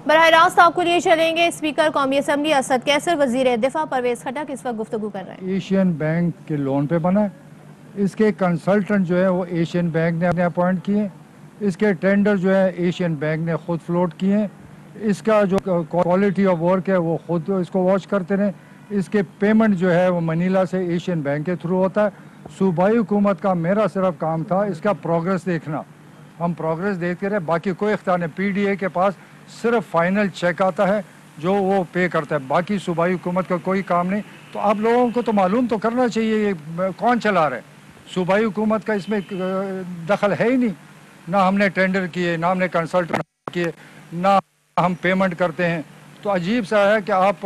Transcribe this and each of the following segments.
बराह रास्त आपको लिए चलेंगे। स्पीकर कौमी असम्बली असद कैसर, वजीर दिफा परवेज खटक इस वक्त गुफ्तगू कर रहे हैं। एशियन बैंक के लोन पे बना है, इसके कंसल्टेंट जो है वो एशियन बैंक ने अपॉइंट किए, इसके टेंडर जो है एशियन बैंक ने खुद फ्लोट किए, इसका जो क्वालिटी ऑफ वर्क है वो खुद इसको वॉच करते रहे, इसके पेमेंट जो है वो मनीला से एशियन बैंक के थ्रू होता है। सूबाई हुकूमत का मेरा सिर्फ काम था इसका प्रोग्रेस देखना, हम प्रोग्रेस देखते रहे, बाकी कोई इख्तियार नहीं। पीडीए के पास सिर्फ फाइनल चेक आता है जो वो पे करता है, बाकी सूबाई हुकूमत का कोई काम नहीं। तो आप लोगों को तो मालूम तो करना चाहिए ये कौन चला रहा है। सूबाई हुकूमत का इसमें दखल है ही नहीं, ना हमने टेंडर किए, ना हमने कंसल्टेंट किए, ना हम पेमेंट करते हैं। तो अजीब सा है कि आप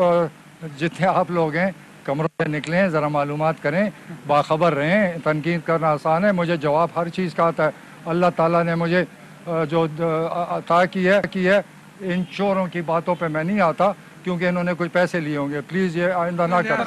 जितने आप लोग हैं कमरों से निकलें, ज़रा मालूमात करें, बाखबर रहें। तनकीद करना आसान है, मुझे जवाब हर चीज़ का आता है। अल्लाह ताला ने मुझे जो अता की है, इन चोरों की बातों पे मैं नहीं आता क्योंकि इन्होंने कुछ पैसे लिए होंगे। प्लीज़ ये आइंदा ना करें।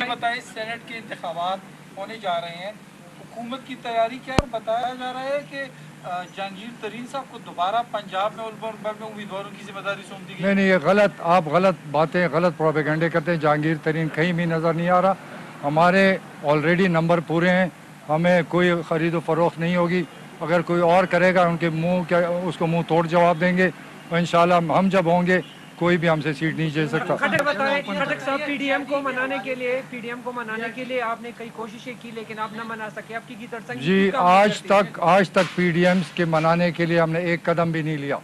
बताएं, सेनेट के इंतखाबात होने जा रहे हैं, हुकूमत की तैयारी क्या है? बताया जा रहा है कि जहांगीर तरीन साहब को दोबारा पंजाब में उम्मीदवारों की जिम्मेदारी सौंप दी गई। नहीं, ये गलत, आप गलत बातें, गलत प्रोपेगेंडे करते हैं। जहांगीर तरीन कहीं भी नज़र नहीं आ रहा। हमारे ऑलरेडी नंबर पूरे हैं, हमें कोई ख़रीदो फरोख्त नहीं होगी। अगर कोई और करेगा उनके मुंह क्या, उसको मुंह तोड़ जवाब देंगे। और इंशाल्लाह हम जब होंगे कोई भी हमसे सीट नहीं ले सकता। खटक साहब, पीडीएम को मनाने के लिए आपने कई कोशिशें की लेकिन आप न मना सके, आपकी की तरफ जी आज तक पीडीएम के मनाने के लिए हमने एक कदम भी नहीं लिया,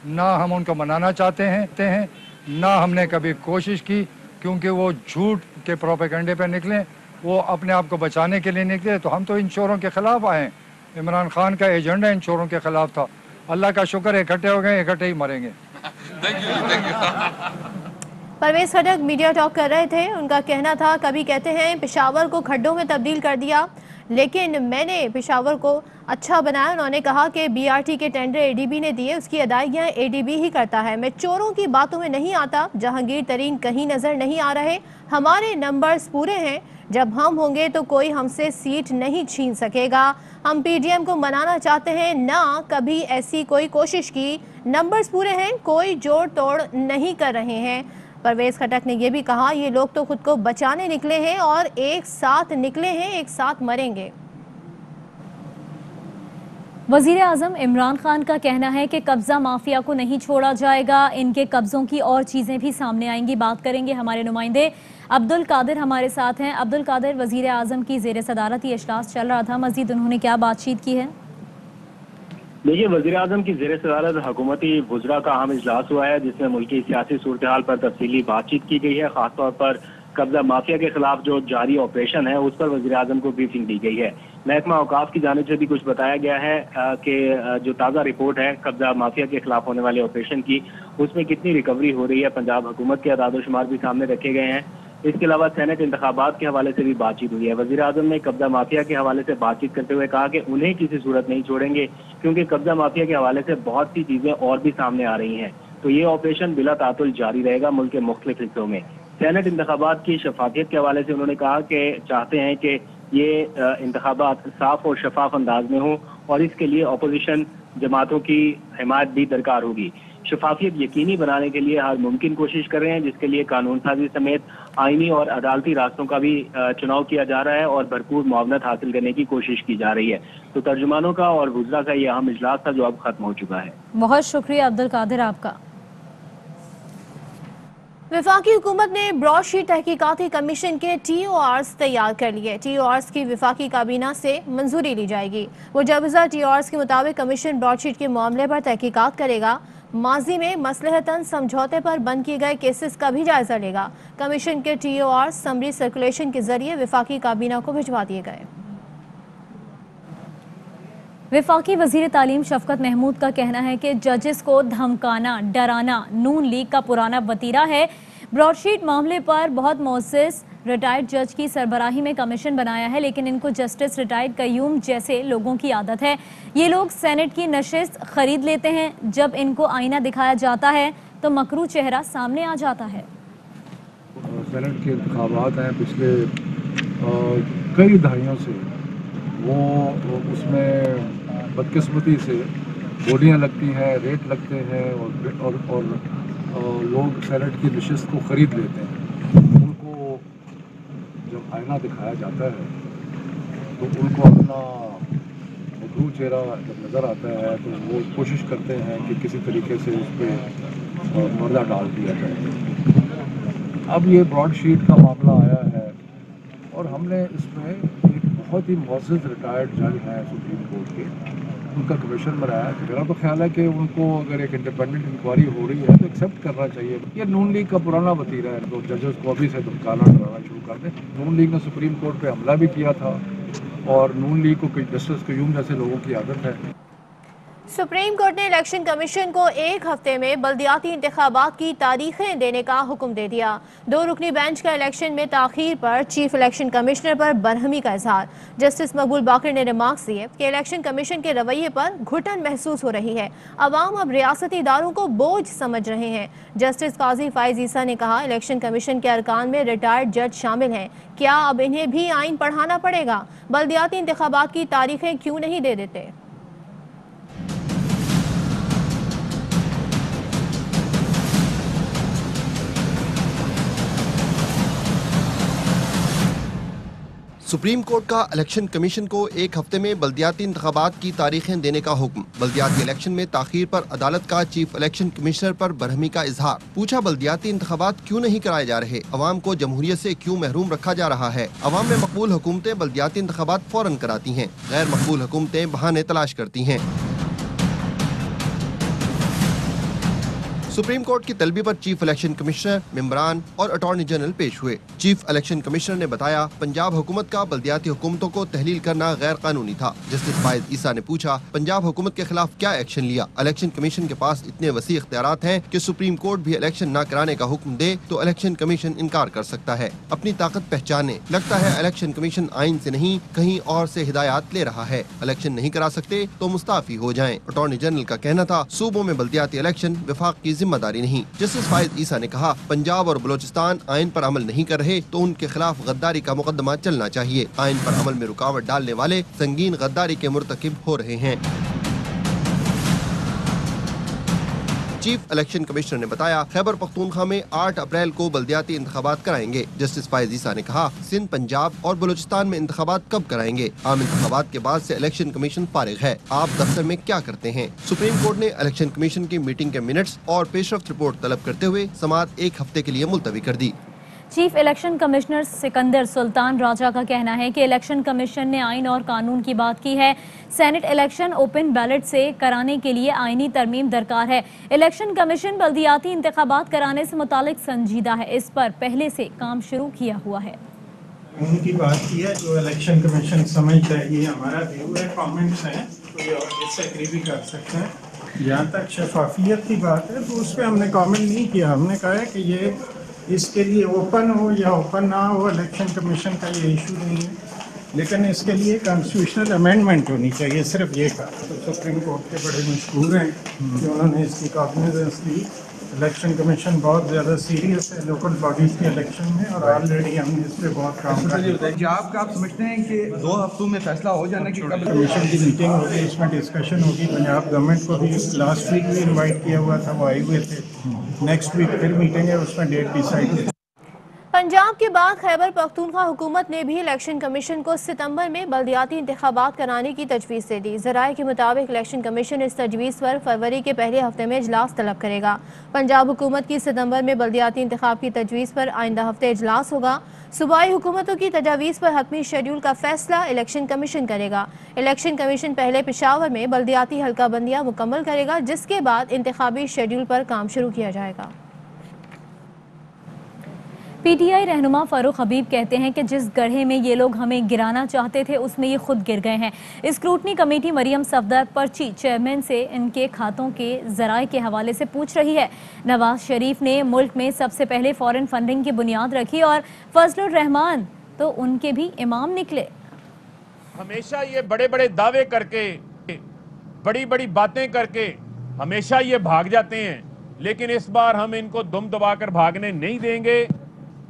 ना हम उनको मनाना चाहते हैं, ना हमने कभी कोशिश की, क्योंकि वो झूठ के प्रोपेगेंडे पे निकले, वो अपने आप को बचाने के लिए निकले। तो हम तो इन चोरों के खिलाफ आए हैं। इमरान खान का एजेंडा इन चोरों के खिलाफ था। अल्लाह का शुक्र है इकट्ठे हो गए, इकट्ठे ही मरेंगे। परवेज खटक मीडिया टॉक कर रहे थे। उनका कहना था, कभी कहते हैं पेशावर को खड्डों में तब्दील कर दिया, लेकिन मैंने पेशावर को अच्छा बनाया। उन्होंने कहा कि बीआरटी के टेंडर एडीबी ने दिए, उसकी अदायगियाँ एडीबी ही करता है। मैं चोरों की बातों में नहीं आता। जहांगीर तरीन कहीं नज़र नहीं आ रहे। हमारे नंबर्स पूरे हैं, जब हम होंगे तो कोई हमसे सीट नहीं छीन सकेगा। हम पीडीएम को मनाना चाहते हैं, ना कभी ऐसी कोई कोशिश की। नंबर्स पूरे हैं, कोई जोड़ तोड़ नहीं कर रहे हैं। परवेज खटक ने यह भी कहा, ये लोग तो खुद को बचाने निकले हैं और एक साथ निकले हैं, एक साथ मरेंगे। वज़ीर आज़म इमरान खान का कहना है कि कब्ज़ा माफिया को नहीं छोड़ा जाएगा, इनके कब्ज़ों की और चीज़ें भी सामने आएंगी। बात करेंगे हमारे नुमाइंदे अब्दुल कादिर हमारे साथ हैं। अब्दुल कादिर, वज़ीर आज़म की ज़ेर सदारत ये इजलास चल रहा था, मज़ीद उन्होंने क्या बातचीत की है? देखिए, वज़ीर आज़म की ज़ेर सदारत हुकूमती वुज़रा का अहम इजलास हुआ है, जिसमें मुल्की सियासी सूरत हाल पर तफसीली बातचीत की गई है। खासतौर पर कब्जा माफिया के खिलाफ जो जारी ऑपरेशन है उस पर वज़ीर आज़म को ब्रीफिंग दी गई है। महकमा औकाफ की जानिब से भी कुछ बताया गया है कि जो ताज़ा रिपोर्ट है कब्जा माफिया के खिलाफ होने वाले ऑपरेशन की, उसमें कितनी रिकवरी हो रही है, पंजाब हुकूमत के अदाद-ओ-शुमार भी सामने रखे गए हैं। इसके अलावा सेनेट इंतखाबात के हवाले से भी बातचीत हुई है। वज़ीर आज़म ने कब्जा माफिया के हवाले से बातचीत करते हुए कहा कि उन्हें किसी सूरत नहीं छोड़ेंगे, क्योंकि कब्जा माफिया के हवाले से बहुत सी चीजें और भी सामने आ रही हैं। तो ये ऑपरेशन बिला तातुल जारी रहेगा मुल्क के मुख्तलिफ हिस्सों में। सेनेट इंतखाबात की शफाफियत के हवाले से उन्होंने कहा कि चाहते हैं कि ये इंतखाबात साफ और शफाफ अंदाज में हो, और इसके लिए अपोजिशन जमातों की हिमायत भी दरकार होगी। शफाफियत यकीनी बनाने के लिए हर मुमकिन कोशिश कर रहे हैं, जिसके लिए कानून साजी समेत आईनी और अदालती रास्तों का भी चुनाव किया जा रहा है और भरपूर मुआवनत हासिल करने की कोशिश की जा रही है। तो तर्जुमानों का और वुज़रा का ये अहम इजलास था जो अब खत्म हो चुका है। बहुत शुक्रिया अब्दुल कादिर आपका। वफाकी हुकूमत ने ब्रॉडशीट तहकीकाती कमीशन के TORs तैयार कर लिए। TORs की वफाकी काबीना से मंजूरी ली जाएगी। मुजवजा TORs के मुताबिक कमीशन ब्रॉडशीट के मामले पर तहकीकात करेगा। माजी में मसलहतन समझौते पर बंद किए गए केसेस का भी जायजा लेगा। कमीशन के TORs समरी सर्कुलेशन के जरिए वफाकी काबीना को भिजवा दिए गए। वफाकी वज़ीर तालीम शफकत महमूद का कहना है कि जजेस को धमकाना, डराना नून लीग का पुराना वतीरा है। ब्रॉडशीट मामले पर बहुत मोअस्सिस रिटायर्ड जज की सरबराही में कमीशन बनाया है, लेकिन इनको जस्टिस रिटायर्ड कयूम जैसे लोगों की आदत है। ये लोग सेनेट की नशिस्त खरीद लेते हैं, जब इनको आईना दिखाया जाता है तो मकरू चेहरा सामने आ जाता है। सेनेट के इंतखाबात हैं पिछले कई दहाइयों से, वो उसमें बदकिस्मती से बोलियां लगती हैं, रेट लगते हैं और लोग सेनेट की नशिस्त को ख़रीद लेते हैं। उनको जब आईना दिखाया जाता है तो उनको अपना मखरू चेहरा जब नज़र आता है तो वो कोशिश करते हैं कि किसी तरीके से उस पर पर्दा डाल दिया जाए। अब ये ब्रॉडशीट का मामला आया है और हमने इसमें एक बहुत ही मुअज़्ज़ज़ रिटायर्ड जज हैं सुप्रीम कोर्ट के, उनका कमीशन बनाया। मेरा तो ख्याल है कि उनको अगर एक इंडिपेंडेंट इंक्वायरी हो रही है तो एक्सेप्ट करना चाहिए। ये नून लीग का पुराना वतीरा है, तो जजेस को अभी से धमकाना डराना शुरू कर दें। नून लीग ने सुप्रीम कोर्ट पे हमला भी किया था और नून लीग को जस्टिस क्यूम जैसे लोगों की आदत है। सुप्रीम कोर्ट ने इलेक्शन कमीशन को 1 हफ्ते में बल्दियाती इंतखाबात की तारीखें देने का हुक्म दे दिया। 2 रुकनी बेंच का इलेक्शन में ताखीर पर चीफ इलेक्शन कमिश्नर पर बरहमी का इजहार। जस्टिस मकबूल बाकर ने रिमार्क्स दिए कि इलेक्शन कमीशन के रवैये पर घुटन महसूस हो रही है। अवाम अब रियासती इदारों को बोझ समझ रहे हैं। जस्टिस काजी फाइज ईसा ने कहा, इलेक्शन कमीशन के अरकान में रिटायर्ड जज शामिल हैं, क्या अब इन्हें भी आइन पढ़ाना पड़ेगा? बल्दियाती इंतखाबात की तारीखें क्यों नहीं दे देते? सुप्रीम कोर्ट का इलेक्शन कमीशन को 1 हफ्ते में बल्दियाती इंतखाबात की तारीखें देने का हुक्म। बल्दियाती इलेक्शन में ताखीर पर अदालत का चीफ इलेक्शन कमिश्नर पर बरहमी का इजहार। पूछा, बल्दियाती इंतखाबात क्यों नहीं कराए जा रहे? अवाम को जमहूरियत से क्यों महरूम रखा जा रहा है? अवाम में मकबूल हुकूमतें बल्दियाती इंतखाबात फौरन कराती हैं, गैर मकबूल हुकूमतें बहाने तलाश करती हैं। सुप्रीम कोर्ट की तलबी पर चीफ इलेक्शन कमिश्नर, मेंबरान और अटॉर्नी जनरल पेश हुए। चीफ इलेक्शन कमिश्नर ने बताया, पंजाब हुकूमत का बल्दियाती हुकूमतों को तहलील करना गैर कानूनी था। जस्टिस फाइज ईसा ने पूछा, पंजाब हुकूमत के खिलाफ क्या एक्शन लिया? इलेक्शन कमीशन के पास इतने वसी इख्तियारात हैं कि सुप्रीम कोर्ट भी इलेक्शन न कराने का हुक्म दे तो इलेक्शन कमीशन इनकार कर सकता है। अपनी ताकत पहचाने। लगता है इलेक्शन कमीशन आइन से नहीं कहीं और से हिदायत ले रहा है। इलेक्शन नहीं करा सकते तो मुस्ताफी हो जाएं। अटॉर्नी जनरल का कहना था, सूबों में बल्दियाती इलेक्शन विफाक की जिम्मेदारी नहीं। जस्टिस फाइज ईसा ने कहा, पंजाब और बलोचिस्तान आइन पर अमल नहीं कर रहे तो उनके खिलाफ गद्दारी का मुकदमा चलना चाहिए। आइन पर अमल में रुकावट डालने वाले संगीन गद्दारी के मुर्तकिब हो रहे हैं। चीफ इलेक्शन कमिश्नर ने बताया, खैबर पख्तूनख्वा में 8 अप्रैल को बल्दियाती इंतखाबात कराएंगे। जस्टिस फाइज ईसा ने कहा, सिंध, पंजाब और बलूचिस्तान में इंतखाबात कब कराएंगे? आम इंतखाबात के बाद से इलेक्शन कमीशन फारिग है। आप दफ्तर में क्या करते हैं? सुप्रीम कोर्ट ने इलेक्शन कमीशन की मीटिंग के मिनट्स और पेशरफ्त रिपोर्ट तलब करते हुए समाअत 1 हफ्ते के लिए मुलतवी कर दी। Chief election commissioner Sikandar Sultan Raja का कहना है कि इलेक्शन कमीशन ने आइन और कानून की बात की है। सेनेट इलेक्शन ओपन बैलेट से कराने के लिए आईनी तरमीम दरकार है। इलेक्शन कमीशन बल्दियाती इंतखाबात कराने से मुतालिक संजीदा है, इस पर पहले से काम शुरू किया हुआ है। उनकी बात की है जो इलेक्शन कमीशन समझता है, ये हमारा व्यू है। कमेंट्स हैं, कोई और डिसएग्री भी कर सकते हैं। जहाँ तक शफाफियत की बात है तो उस पर हमने कमेंट नहीं किया। हमने कहा है कि ये इसके लिए ओपन हो या ओपन ना हो, इलेक्शन कमीशन का ये इशू नहीं है, लेकिन इसके लिए कॉन्स्टिट्यूशनल अमेंडमेंट होनी चाहिए, सिर्फ ये कहा। तो सुप्रीम कोर्ट के बड़े मशहूर हैं कि उन्होंने इसकी कॉग्निजेंस ली। इलेक्शन कमीशन बहुत ज़्यादा सीरियस है लोकल बॉडीज़ के इलेक्शन में और ऑलरेडी हमने इस पर बहुत काम किया। आप समझते हैं कि 2 हफ्तों में फैसला हो जाना कि कमीशन की मीटिंग होगी, उसमें डिस्कशन होगी। पंजाब गवर्नमेंट को भी लास्ट वीक भी इन्वाइट किया हुआ था, वो आए हुए थे। नेक्स्ट वीक फिर मीटिंग है, उसमें डेट डिसाइड होगी। पंजाब के बाद खैबर पख्तूनख्वा हुकूमत ने भी इलेक्शन कमीशन को सितंबर में बल्दियाती इंतखाबात कराने की तजवीज़ दे दी। ज़राए के मुताबिक इलेक्शन कमीशन इस तजवीज़ पर फरवरी के पहले हफ्ते में इजलास तलब करेगा। पंजाब हुकूमत की सितंबर में बल्दियाती इंतखाब की तजवीज़ पर आइंदा हफ्ते इजलास होगा। सूबाई हुकूमतों की तजावीज़ पर हतमी शेड्यूल का फैसला इलेक्शन कमीशन करेगा। इलेक्शन कमीशन पहले पेशावर में बल्दियाती हल्का बंदियाँ मुकम्मल करेगा, जिसके बाद इंतखाबी शेड्यूल पर काम शुरू किया जाएगा। पीटीआई रहनुमा फारूक हबीब कहते हैं कि जिस गड्ढे में ये लोग हमें गिराना चाहते थे उसमें ये खुद गिर गए हैं। स्क्रूटनी कमेटी मरियम सफदर पर्ची चेयरमैन से इनके खातों के ज़राए के हवाले से पूछ रही है। नवाज शरीफ ने मुल्क में सबसे पहले फॉरेन फंडिंग की बुनियाद रखी और फजलुर रहमान तो उनके भी इमाम निकले। हमेशा ये बड़े बड़े दावे करके, बड़ी बड़ी बातें करके हमेशा ये भाग जाते हैं, लेकिन इस बार हम इनको दुम दबाकर भागने नहीं देंगे।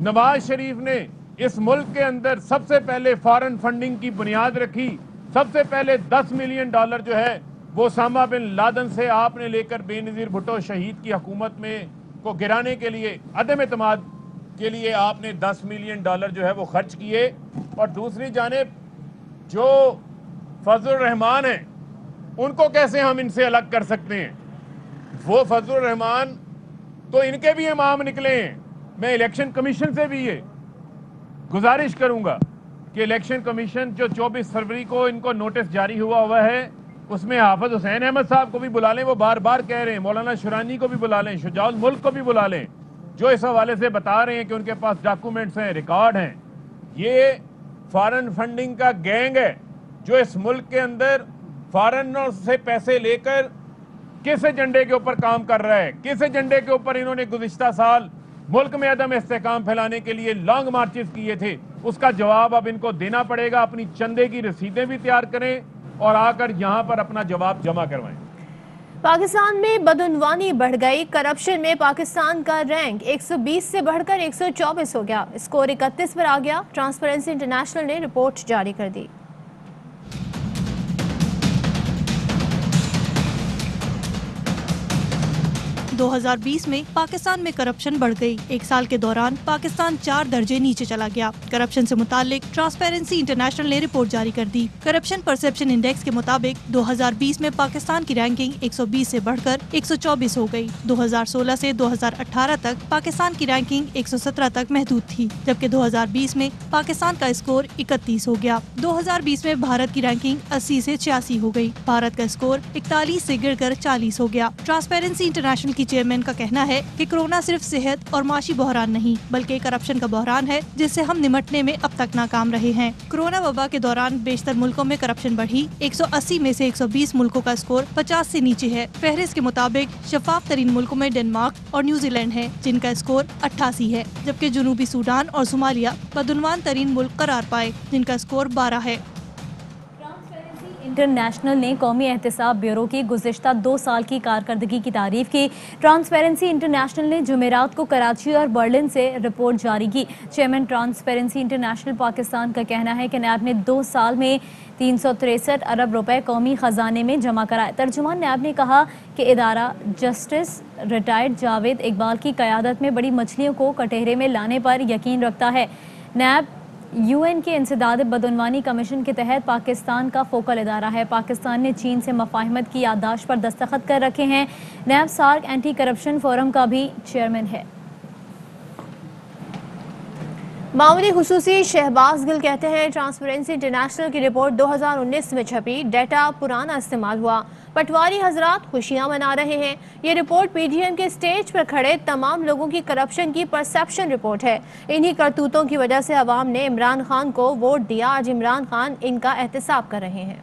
नवाज शरीफ ने इस मुल्क के अंदर सबसे पहले फॉरेन फंडिंग की बुनियाद रखी। सबसे पहले $10 मिलियन जो है وہ اسامہ بن لادن سے آپ نے لے کر بینظیر بھٹو شہید کی حکومت میں کو گرانے کے لیے عدم اعتماد کے لیے آپ نے $10 ملین جو ہے وہ خرچ کیے. اور دوسری جانب جو فضل الرحمان ہیں ان کو کیسے ہم ان سے الگ کر سکتے ہیں؟ وہ فضل الرحمان تو ان کے بھی امام نکلے ہیں. میں الیکشن کمیشن سے بھی یہ گزارش کروں گا کہ الیکشن کمیشن جو 24 فروری کو ان کو نوٹس جاری ہوا ہے اس میں حافظ حسین احمد صاحب کو بھی بلا لیں. وہ بار بار کہہ رہے ہیں مولانا شرانی کو بھی بلا لیں, شجاع الملک کو بھی بلا لیں, جو اس حوالے سے بتا رہے ہیں کہ ان کے پاس ڈاکومنٹس ہیں, ریکارڈ ہیں. یہ فارن فنڈنگ کا گینگ ہے جو اس ملک کے اندر فارنر سے پیسے لے کر کس ایجنڈے کے اوپر کام کر رہا ہے. کس ایجنڈے کے اوپر انہوں نے گزشتہ سال ملک میں عدم استحکام پھیلانے کے لیے لانگ مارچز کیے تھے, اس کا جواب اب ان کو دینا پڑے گا. اپنی چندے کی رسیدیں بھی تیار کریں اور آ کر یہاں پر اپنا جواب جمع کروائیں. پاکستان میں بدعنوانی بڑھ گئی. کرپشن میں پاکستان کا رینک 120 سے بڑھ کر 124 ہو گیا. اسکور 31 پر آ گیا. ٹرانسپیرنسی انٹرنیشنل نے رپورٹ جاری کر دی. 2020 میں پاکستان میں کرپشن بڑھ گئی. ایک سال کے دوران پاکستان 4 درجے نیچے چلا گیا. کرپشن سے متعلق ٹرانسپیرنسی انٹرنیشنل نے رپورٹ جاری کر دی. کرپشن پرسپشن انڈیکس کے مطابق 2020 میں پاکستان کی رینکنگ 120 سے بڑھ کر 124 ہو گئی. 2016 سے 2018 تک پاکستان کی رینکنگ 117 تک محدود تھی, جبکہ 2020 میں پاکستان کا اسکور 31 ہو گیا. 2020 میں بھارت کی رینکنگ 80 سے 86 ہو گئی. بھارت کا اسکور 41 سے گر کر 40 ہو گیا. ٹرانسپیرنسی انٹرنیشنل کی چیئرمین کا کہنا ہے کہ کورونا صرف صحت اور معاشی بحران نہیں بلکہ کرپشن کا بحران ہے جس سے ہم نمٹنے میں اب تک ناکام رہے ہیں. کورونا وبا کے دوران بیشتر ملکوں میں کرپشن بڑھی. 180 میں سے 120 ملکوں کا اسکور 50 سے نیچے ہے. فہرست کے مطابق شفاف ترین ملکوں میں ڈنمارک اور نیوزی لینڈ ہے جن کا اسکور 88 ہے, جبکہ جنوبی سوڈان اور صومالیہ بدعنوان ترین ملک قرار پائے جن کا اسکور 12 ہے. انٹرنیشنل نے قومی احتساب بیورو کی گزشتہ 2 سال کی کارکردگی کی تعریف کی. ٹرانسپیرنسی انٹرنیشنل نے جمعرات کو کراچی اور برلن سے رپورٹ جاری کی. چیئرمین ٹرانسپیرنسی انٹرنیشنل پاکستان کا کہنا ہے کہ نیب نے 2 سال میں 363 ارب روپے قومی خزانے میں جمع کرائے. ترجمان نیب نے کہا کہ ادارہ جسٹس ریٹائرڈ جاوید اقبال کی قیادت میں بڑی مچھلیوں کو کٹہرے میں لانے پر یقین رکھتا ہے. نیب UN کے انسداد بدعنوانی کمیشن کے تحت پاکستان کا فوکل ادارہ ہے. پاکستان نے چین سے مفاہمت کی یادداشت پر دستخط کر رکھے ہیں. NAB SAARC anti corruption forum کا بھی چیئرمین ہے. معمولی خصوصی شہباز گل کہتے ہیں ٹرانسپیرنسی انٹرنیشنل کی رپورٹ 2019 میں چھپی, ڈیٹا پرانا استعمال ہوا. پٹواری حضرات خوشیاں منا رہے ہیں. یہ رپورٹ PDM کے سٹیج پر کھڑے تمام لوگوں کی کرپشن کی پرسپشن رپورٹ ہے. انہی کرتوتوں کی وجہ سے عوام نے عمران خان کو ووٹ دیا. آج عمران خان ان کا احتساب کر رہے ہیں.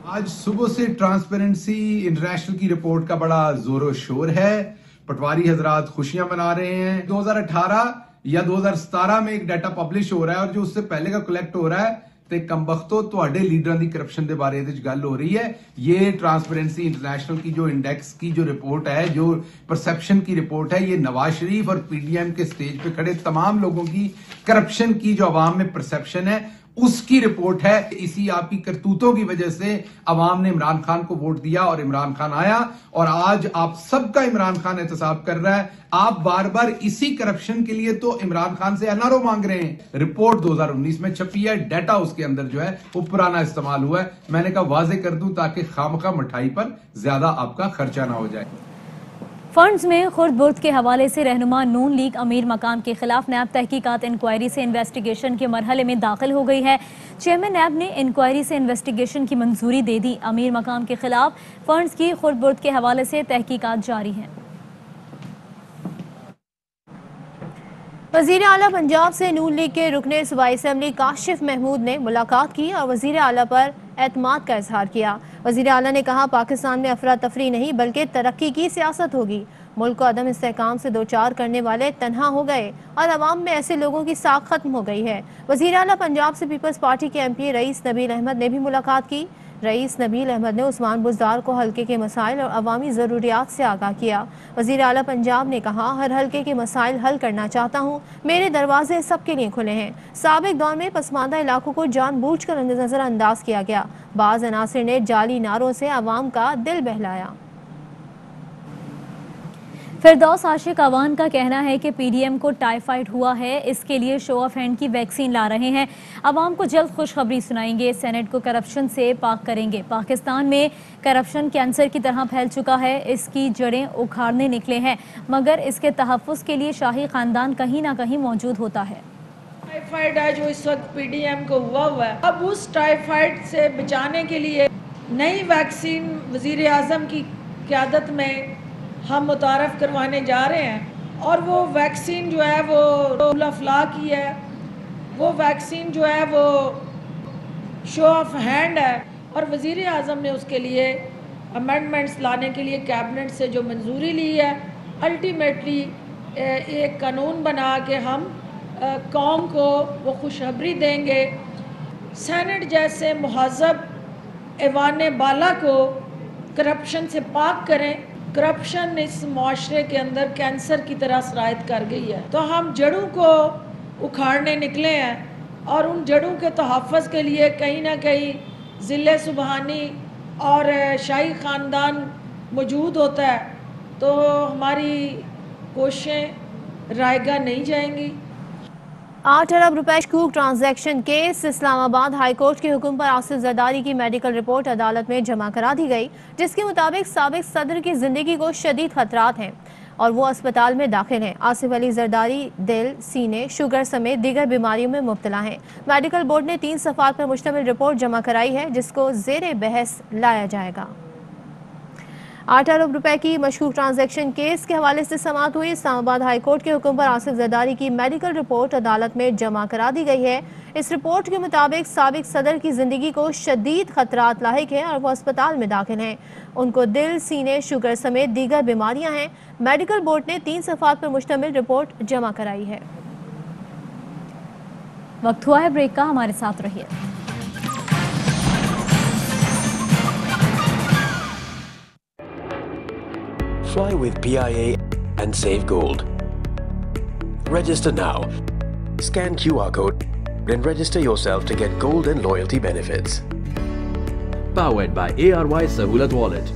آج صبح سے ٹرانسپیرنسی انٹرنیشنل کی رپورٹ کا بڑا زور و شور ہے. پٹواری حضرات خوشیاں منا رہے ہیں. 2018 یا 2017 میں ایک ڈیٹا پبلش ہو رہا ہے اور جو اس سے پہلے کا کلیکٹ ہو رہا ہے تے کمبختو تواڈے لیڈراں دی کرپشن دے بارے وچ گل ہو رہی ہے. یہ ٹرانسپیرنسی انٹرنیشنل کی جو انڈیکس کی جو رپورٹ ہے, جو پرسپشن کی رپورٹ ہے, یہ نواز شریف اور PDM کے سٹیج پہ کھڑے تمام لوگوں کی کرپشن کی جو عوام میں پرسپشن ہے اس کی رپورٹ ہے. اسی آپ کی کرتوتوں کی وجہ سے عوام نے عمران خان کو ووٹ دیا اور عمران خان آیا, اور آج آپ سب کا عمران خان احتساب کر رہا ہے. آپ بار بار اسی کرپشن کے لیے تو عمران خان سے NRO مانگ رہے ہیں. رپورٹ 2019 میں چھپی ہے, ڈیٹا اس کے اندر جو ہے وہ پرانا استعمال ہوا ہے. میں نے کہا واضح کر دوں تاکہ خامخواہ مٹھائی پر زیادہ آپ کا خرچہ نہ ہو جائے. فنڈز میں خرد برد کے حوالے سے رہنما نون لیگ امیر مقام کے خلاف نیب تحقیقات انکوائری سے انویسٹیگیشن کے مرحلے میں داخل ہو گئی ہے. چیئرمین نیب نے انکوائری سے انویسٹیگیشن کی منظوری دے دی. امیر مقام کے خلاف فنڈز کی خرد برد کے حوالے سے تحقیقات جاری ہیں. وزیر اعلیٰ پنجاب سے نون لیگ کے رکن صوبائی اسمبلی کاشف محمود نے ملاقات کی اور وزیر اعلیٰ پر اعتماد کا اظہار کیا. وزیر اعلیٰ نے کہا پاکستان میں افراتفری نہیں بلکہ ترقی کی سیاست ہوگی. ملک کو عدم استحکام سے دوچار کرنے والے تنہا ہو گئے اور عوام میں ایسے لوگوں کی ساکھ ختم ہو گئی ہے. وزیر اعلیٰ پنجاب سے پیپلز پارٹی کے MP رئیس نبیل احمد نے بھی ملاقات کی. रईस नबील अहमद ने उस्मान बुज़दार को हल्के के मसाइल और अवामी ज़रूरियात से आगाह किया। वज़ीर आला पंजाब ने कहा, हर हल्के के मसाइल हल करना चाहता हूँ, मेरे दरवाजे सबके लिए खुले हैं। साबिक दौर में पसमानदा इलाकों को जानबूझकर नज़रअंदाज किया गया। बाज़ अनासिर ने जाली नारों से अवाम का दिल बहलाया। फिरदौस आशिक अवान का कहना है कि पीडीएम को टाइफाइड हुआ है, इसके लिए शो ऑफ हैंड की वैक्सीन ला रहे हैं। अवाम को जल्द खुशखबरी सुनाएंगे, सेनेट को करप्शन से पाक करेंगे। पाकिस्तान में करप्शन कैंसर की तरह फैल चुका है, इसकी जड़ें उखाड़ने निकले हैं, मगर इसके तहफ़्फ़ुज़ के लिए शाही ख़ानदान कहीं ना कहीं मौजूद होता है। टाइफाइड है जो इस वक्त पीडीएम को हुआ है, अब उस टाइफाइड से बचाने के लिए नई वैक्सीन वज़ीर आज़म की क़यादत में हम मुतारफ़ करवाने जा रहे हैं। और वो वैक्सीन जो है वो रूल ऑफ लॉ की है, वो वैक्सीन जो है वो शो ऑफ हैंड है। और वज़ीर आज़म ने उसके लिए अमेंडमेंट्स लाने के लिए कैबिनेट से जो मंजूरी ली है, अल्टीमेटली एक कानून बना के हम कौम को वो खुशखबरी देंगे। सेनेट जैसे मुहज़्ज़ब ऐवान बाला को करप्शन से पाक करें। करप्शन इस माशरे के अंदर कैंसर की तरह सरायत कर गई है, तो हम जड़ों को उखाड़ने निकले हैं और उन जड़ों के तहफ़्फ़ुज़ के लिए कहीं ना कहीं ज़िले सुबहानी और शाही ख़ानदान मौजूद होता है, तो हमारी कोशिशें रायगा नहीं जाएंगी। 8 अरब रुपए मशकूक transaction case. Islamabad high court के हुक्म पर आसिफ जरदारी की मेडिकल रिपोर्ट अदालत में जमा करा दी गई, जिसके मुताबिक साबिक सदर की जिंदगी को शदीद खतरात हैं और वो अस्पताल में दाखिल हैं। आसिफ अली जरदारी दिल, सीने, शुगर समेत दीगर बीमारियों में मुब्तला हैं। मेडिकल बोर्ड ने 3 सफ़ात पर मुश्तमिल रिपोर्ट जमा कराई है, जिसको ज़ेरे बहस लाया जाएगा। 8 अरब रुपए की मशकूक ट्रांजैक्शन केस के हवाले से समाअत हुई। इस्लामाबाद हाई कोर्ट के हुक्म पर आसिफ जरदारी की मेडिकल रिपोर्ट अदालत में जमा करा दी गई है। इस रिपोर्ट के मुताबिक साबिक सदर की जिंदगी को शदीद खतरात लाहिक हैं और वो अस्पताल में दाखिल हैं। उनको दिल, सीने, शुगर समेत दीगर बीमारियां हैं। मेडिकल बोर्ड ने 3 सफ़ात पर मुश्तमिल रिपोर्ट जमा कराई है। वक्त हुआ है ब्रेक का, हमारे साथ रहिए। Fly with PIA and save gold. Register now. Scan QR code and register yourself to get gold and loyalty benefits. Powered by ARY Sahulat Wallet.